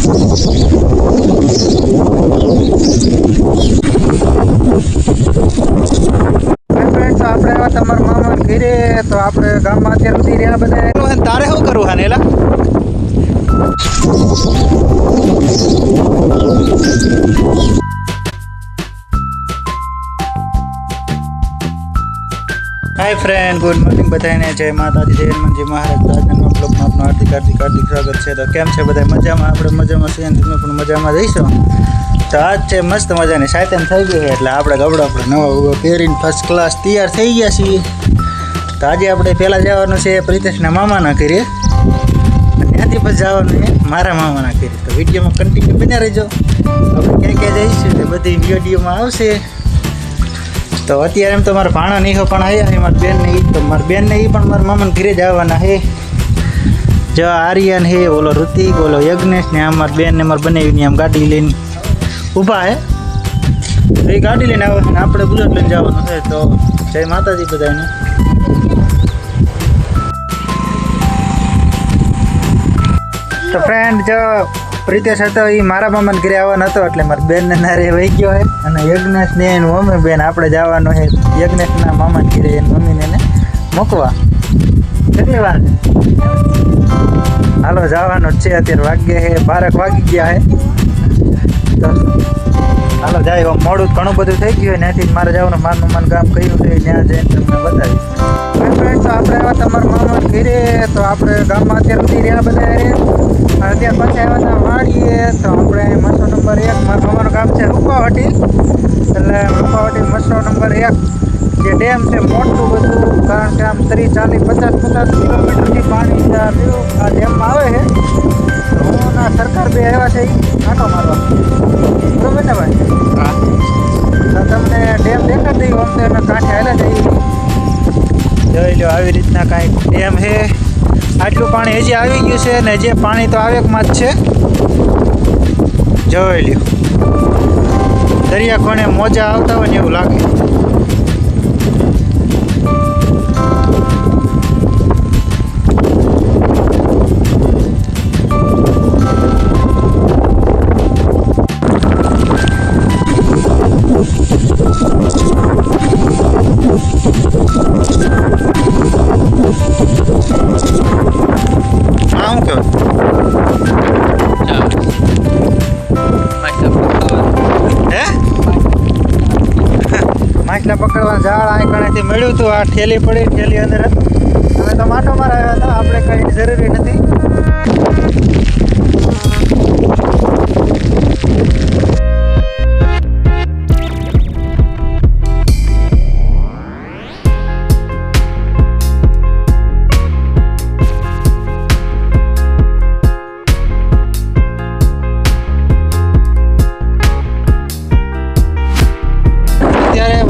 આપણે તમારા મામા ઘરે તો આપણે ગામમાં અત્યાર સુધી રહ્યા બધા. તારે શું કરવું હા નેલા? હાય ફ્રેન્ડ, ગુડ મોર્નિંગ બધાને. જય માતાજી, જય હનુમાનજી મહારાજ. આજના બ્લોગમાં આપનું હાર્દિક સ્વાગત છે. તો કેમ છે બધા? મજામાં? આપણે મજામાં છીએ, તમે પણ મજામાં જઈશો. તો આજ છે મસ્ત મજાની સાયતન થઈ ગઈ છે, એટલે આપણે કપડા આપણે નવા પહેરીને ફર્સ્ટ ક્લાસ તૈયાર થઈ ગયા છીએ. તો આજે આપણે પહેલાં જવાનું છે પ્રિતેશના મામાના ઘરે, ત્યાંથી પછી જવાનું છે મારા મામાના ઘરે. તો વિડીયોમાં કન્ટિન્યુ બન્યા રહેજો. આપણે ક્યાં ક્યાં જઈશું તે બધી વિડીયોમાં આવશે. તો અત્યારે એમ તો મારા ભાણા નહીં પણ આવ્યા છે, મારી બેનને એ તો મારી બેનને એ પણ મારા મામાને ઘરે જ આવવાના છે. જો આર્યન હે, ઓલો ઋતિક, ઓલો યજ્ઞેશ ને આમ મારી બેન ને મારે બનાવીને આમ ગાડી લઈને ઊભા હે. તો એ ગાડી લઈને આવે છે ને આપણે બુલેટ લઈને જવાનું છે. તો જય માતાજી બધાને. તો ફ્રેન્ડ, જો પ્રિતેશ હતો એ મારા મામાને ઘરે આવવાનો હતો, એટલે મારી બેનને નારે વહી ગયો છે. અને યજ્ઞેશ ને એનું મમ્મી બેન આપણે જવાનું છે યજ્ઞેશના મામાને ઘરે એની મમ્મીને એને મૂકવા. કેટલી વાર? હાલો જવાનું જ છે. અત્યારે વાગ્યા છે 12 વાગી ગયા છે. તો હાલો જાય. મોડું ઘણું બધું થઈ ગયું હોય, ત્યાંથી મારે જવાનું મારું મામાનું કામ કર્યું છે, ત્યાં જઈને તમને બતાવીશ. ફ્રેન્ડ, તો આપણે આવ્યા તમારા મામાને ઘરે. તો આપણે ગામમાં અત્યાર સુધી રહ્યા બધા અને ત્યાર પછી આવ્યા હતા વાડીએ. તો આપણે મસો નંબર 1 મારા મામાનું ગામ છે રૂપાવટી. એટલે રૂપાવટી મસો નંબર 1 જે ડેમ છે મોટું બધું, કારણ કે આમ 30, 40, 50 કિલોમીટરથી પાણી આ ડેમમાં આવે છે. હું ના સરકાર બે આવ્યા છે આટો મારવા, બરોબર ને ભાઈ? હા. તો તમને ડેમ દેખાડી દઈ, અમને એના કાંઠે હાલે જઈ જોઈ લો. આવી રીતના કાંઈક ડેમ છે. આટલું પાણી હજી આવી ગયું છે ને જે પાણી તો આવેકમાં જ છે. જોઈ લ્યો, દરિયા કોણે મોજા આવતા હોય ને એવું લાગે. માછલા પકડવાનું ઝાડ આ કણેથી મળ્યું હતું. આ ઠેલી પડી, ઠેલી અંદર હવે તો માટો મારા આવ્યા હતા, આપણે કંઈ જરૂરી નથી.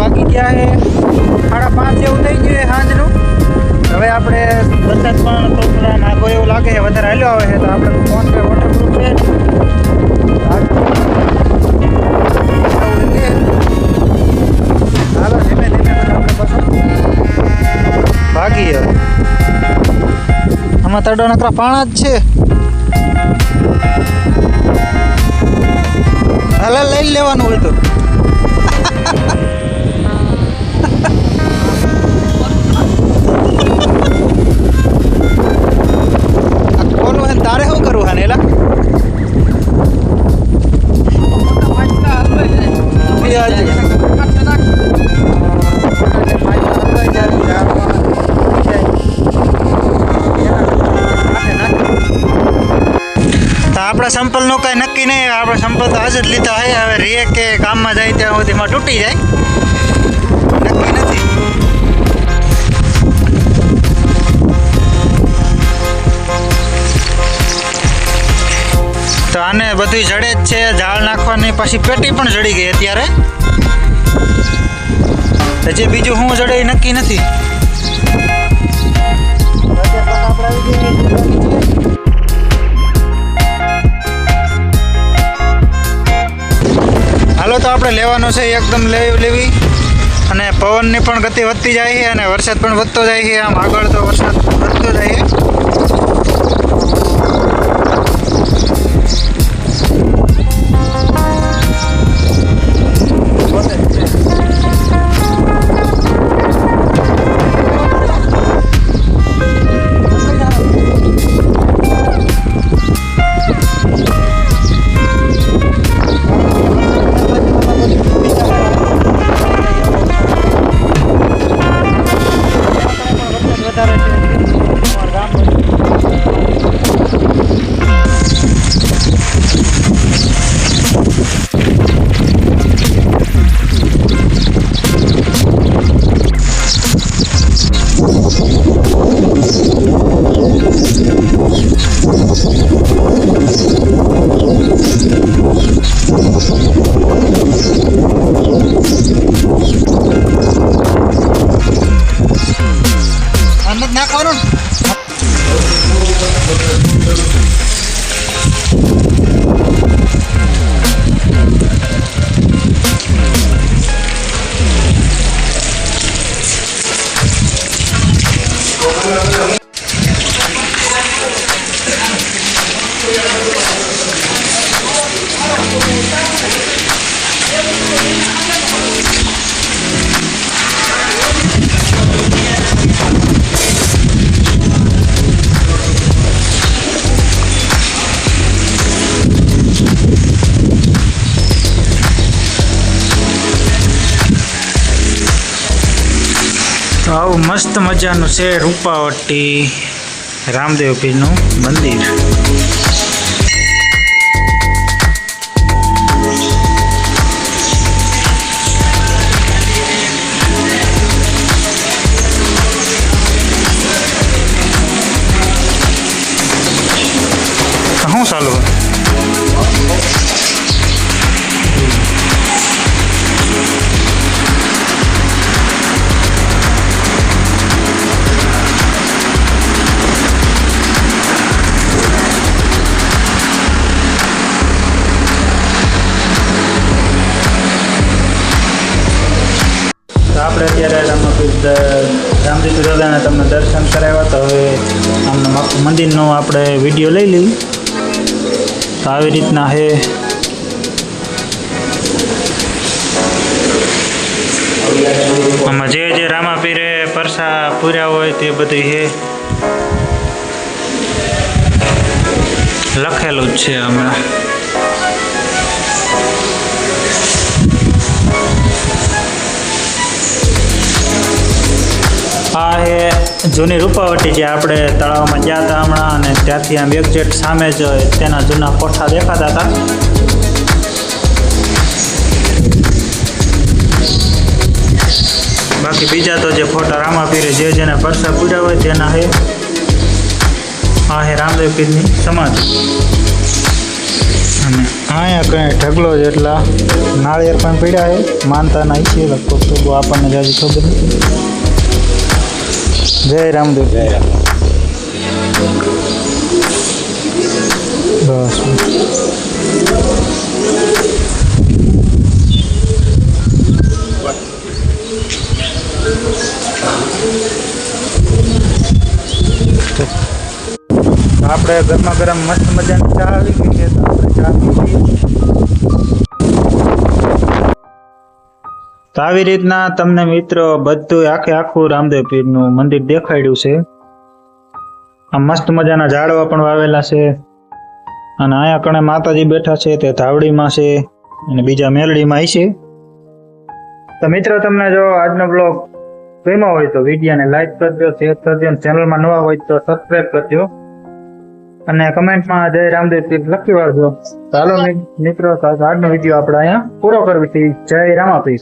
વાગી ગયા છે 5:30 જેવું થઈ ગયું છે સાંજનું. હવે આપણે વરસાદ પણ થોડા નાખો એવું લાગે છે, વધારે હાલ્યો આવે છે. તો આપણે ફોન પે વોટરપ્રૂફ છે. હાલો ધીમે ધીમે આપણે પાછું ભાગીએ. આમાં તડો નકરા પાણા જ છે. હાલ લઈ લેવાનું હોય તો તારે શું કરવું હા નેલા? તો આપણા સંપલનું કાંઈ નક્કી નહીં. આપણે સંપલ તો આજ જ લીધા હોય. હવે રે કે કામમાં જાય ત્યાં સુધીમાં તૂટી જાય, નક્કી નથી. તો આને બધું જડે જ છે. ઝાડ નાખવાની પાછી પેટી પણ જડી ગઈ અત્યારે. હજી બીજું શું જડે એ નક્કી નથી. હાલો તો આપણે લેવાનું છે એકદમ લેવી. અને પવનની પણ ગતિ વધતી જાય છે અને વરસાદ પણ વધતો જાય છે. આમ આગળ તો વરસાદ વધતો જાય છે. તો આવું મસ્ત મજાનું છે રૂપાવટી રામદેવ પીરનું મંદિર. શું ચાલુ? આપણે અત્યારે રામદેવ દાદાને તમને દર્શન કરાવ્યા. તો હવે આમ મંદિરનો આપણે વિડીયો લઈ લઈએ. તો આવી રીતના છે. આમાં જે રામાપીરે પરસા પૂર્યા હોય તે બધું છે લખેલું જ છે હમણાં. આ એ જૂની રૂપાવટી જે આપણે તળાવમાં ગયા હતા હમણાં, અને ત્યાંથી આમ એક્ઝેક્ટ સામે જ તેના જૂના કોઠા દેખાતા હતા. બાકી બીજા તો જે ફોટા રામાપીરે જેને પરસા પૂર્યા હોય તેના છે. આ છે રામદેવ પીરની સમાધિ. અને અહીંયા કંઈ ઢગલો જેટલા નાળિયેર પણ પીડ્યા છે માનતાના ઈચ્છે. લગભગ તો બહુ આપણને જાજી ખબર નથી. જય રામદેવ. બસ આપણે ગરમા ગરમ મસ્ત મજાની ચા આવી ગઈ છે. તો આપણે ચા પીવી. તો આવી રીતના તમને મિત્રો બધું આખું રામદેવ પીરનું મંદિર દેખાડ્યું છે. આ મસ્ત મજાના ઝાડવા પણ વાવેલા છે. અને અહીંયા કણે માતાજી બેઠા છે તે ધાવડીમાં છે અને બીજા મેલડીમાં છે. તો મિત્રો તમને જો આજનો બ્લોગ ગમ્યો હોય તો વિડીયોને લાઈક કરજો, શેર કરજો, અને ચેનલમાં નવા હોય તો સબસ્ક્રાઈબ કરજો, અને કમેન્ટમાં જય રામદેવ પીર લખી વાળજો. ચાલો મિત્રો, આજનો વિડીયો આપણે અહીંયા પૂરો કરવી છે. જય રામાપીર.